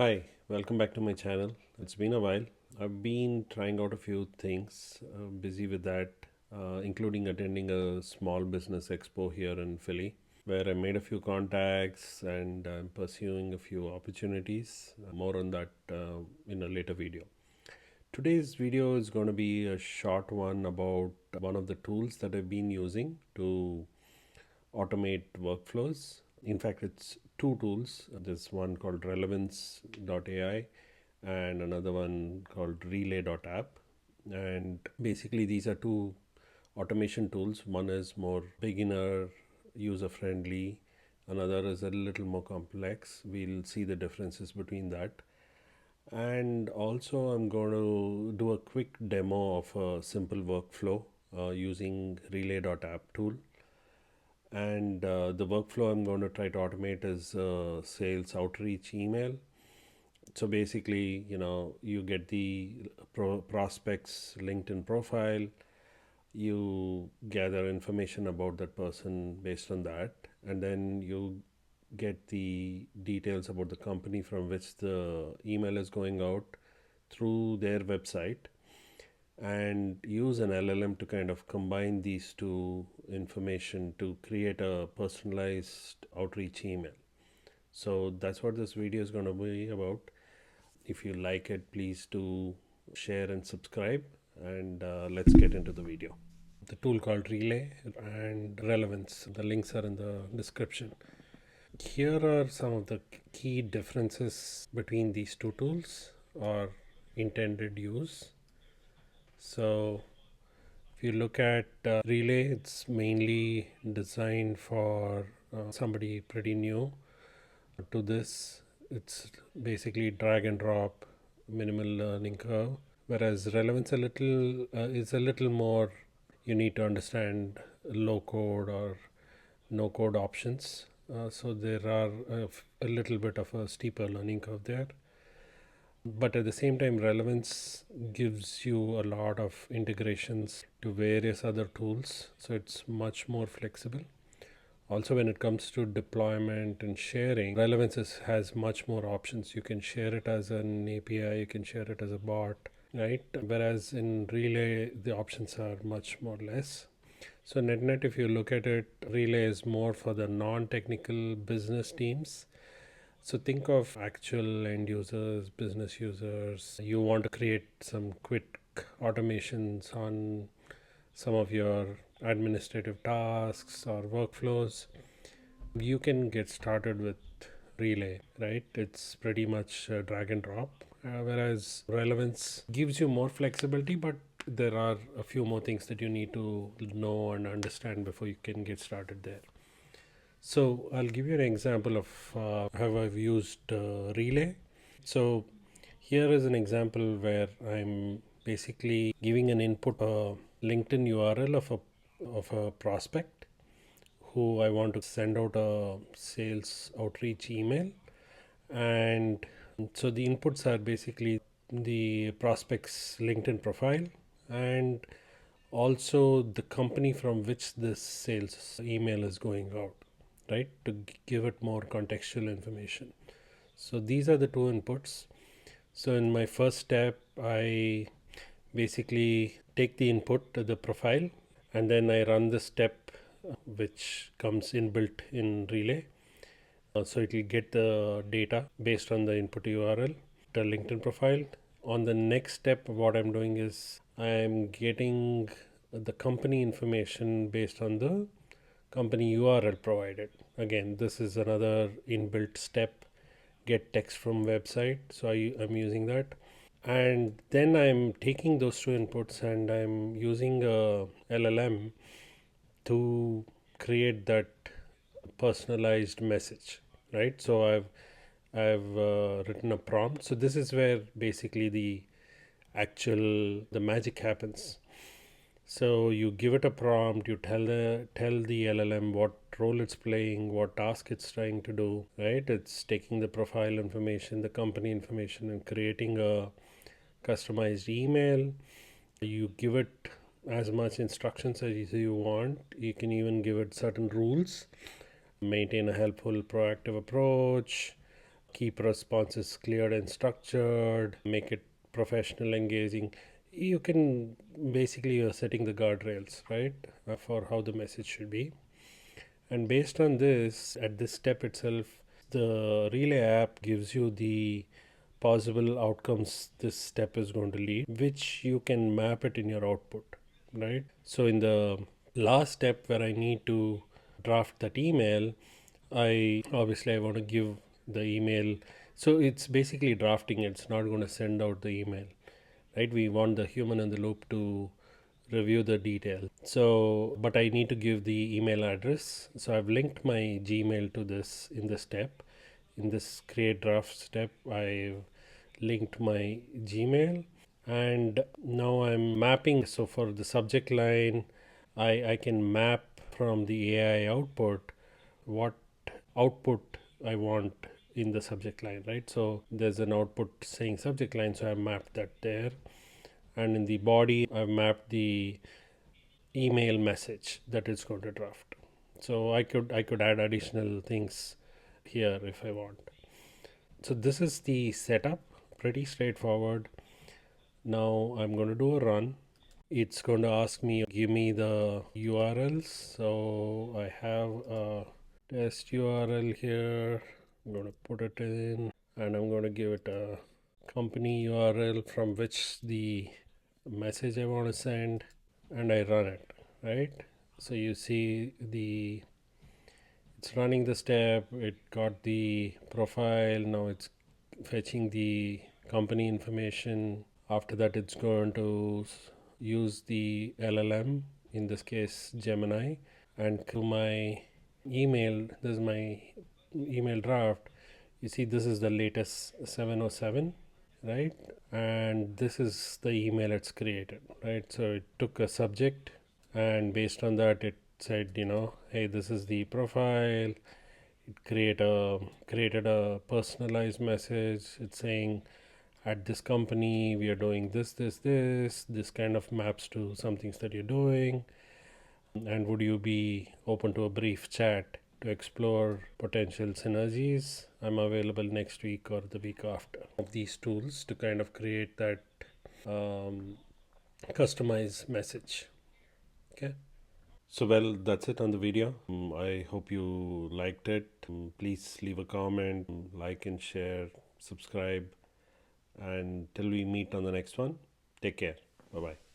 Hi, welcome back to my channel. It's been a while. I've been trying out a few things, busy with that, including attending a small business expo here in Philly, where I made a few contacts and I'm pursuing a few opportunities. More on that in a later video. Today's video is going to be a short one about one of the tools that I've been using to automate workflows. In fact, it's two tools. There's one called Relevance.ai and another one called Relay.app. And basically, these are two automation tools. One is more beginner, user friendly, another is a little more complex. We'll see the differences between that. And also, I'm going to do a quick demo of a simple workflow using Relay.app tool. And the workflow I'm going to try to automate is sales outreach email. So basically, you get the prospect's LinkedIn profile, you gather information about that person based on that, and then you get the details about the company from which the email is going out through their website, and use an LLM to kind of combine these two information to create a personalized outreach email. So that's what this video is going to be about. If you like it, please do share and subscribe, and let's get into the video. The tool called Relay and Relevance, the links are in the description. Here are some of the key differences between these two tools or intended use. So if you look at Relay, it's mainly designed for somebody pretty new to this. It's basically drag and drop, minimal learning curve. Whereas Relevance is a little more. You need to understand low code or no code options. So there are a little bit of a steeper learning curve there. But at the same time, Relevance gives you a lot of integrations to various other tools, so it's much more flexible. Also, when it comes to deployment and sharing, has much more options. You can share it as an API, you can share it as a bot, right? Whereas in Relay, the options are much more less. So net, if you look at it, Relay is more for the non-technical business teams. So think of actual end users, business users. You want to create some quick automations on some of your administrative tasks or workflows. You can get started with Relay, right? It's pretty much drag and drop. Whereas Relevance gives you more flexibility, but there are a few more things that you need to know and understand before you can get started there. So I'll give you an example of how I've used Relay. So here is an example where I'm basically giving an input LinkedIn URL of a prospect who I want to send out a sales outreach email. And so the inputs are basically the prospect's LinkedIn profile and also the company from which this sales email is going out, right? To give it more contextual information. So these are the two inputs. So in my first step, I basically take the input to the profile and then I run the step which comes inbuilt in Relay. So it will get the data based on the input URL, the LinkedIn profile. On the next step, what I'm doing is I'm getting the company information based on the company URL provided. Again, this is another inbuilt step, get text from website. So I'm using that. And then I'm taking those two inputs and I'm using a LLM to create that personalized message, right? So I've written a prompt. So this is where basically the magic happens. So you give it a prompt, you tell the LLM what role it's playing, what task it's trying to do, right? It's taking the profile information, the company information, and creating a customized email. You give it as much instructions as you want. You can even give it certain rules. Maintain a helpful, proactive approach. keep responses clear and structured, make it professional, engaging. You can basically, you're setting the guardrails, right, for how the message should be. And based on this, at this step itself, the Relay app gives you the possible outcomes this step is going to lead, which you can map it in your output, right? So in the last step where I need to draft that email, I want to give the email. So it's basically drafting, it's not going to send out the email, right? We want the human in the loop to review the detail. So, but I need to give the email address. So I've linked my Gmail to this in this step. In this create draft step, I've linked my Gmail, and now I'm mapping. So for the subject line, I can map from the AI output what output I want in the subject line, right? So there's an output saying subject line, so I mapped that there. And in the body, I've mapped the email message that it's going to draft. So I could add additional things here if I want. So this is the setup, pretty straightforward. Now I'm going to do a run. It's going to ask me, give me the URLs. So I have a test URL here. I'm going to put it in, and I'm going to give it a company URL from which the message I want to send, and I run it, right? So you see it's running the step, it got the profile, now it's fetching the company information. After that, it's going to use the LLM, in this case Gemini, and to my email, this is my email draft. You see, this is the latest 707, right? And this is the email it's created, right? So it took a subject, and based on that, it said, hey, this is the profile. It created a personalized message. It's saying, at this company we are doing this kind of maps to some things that you're doing, and would you be open to a brief chat to explore potential synergies? I'm available next week or the week after. Of these tools to kind of create that customized message. Okay. So, well, that's it on the video. I hope you liked it. Please leave a comment, like and share, subscribe, and till we meet on the next one, take care. Bye bye.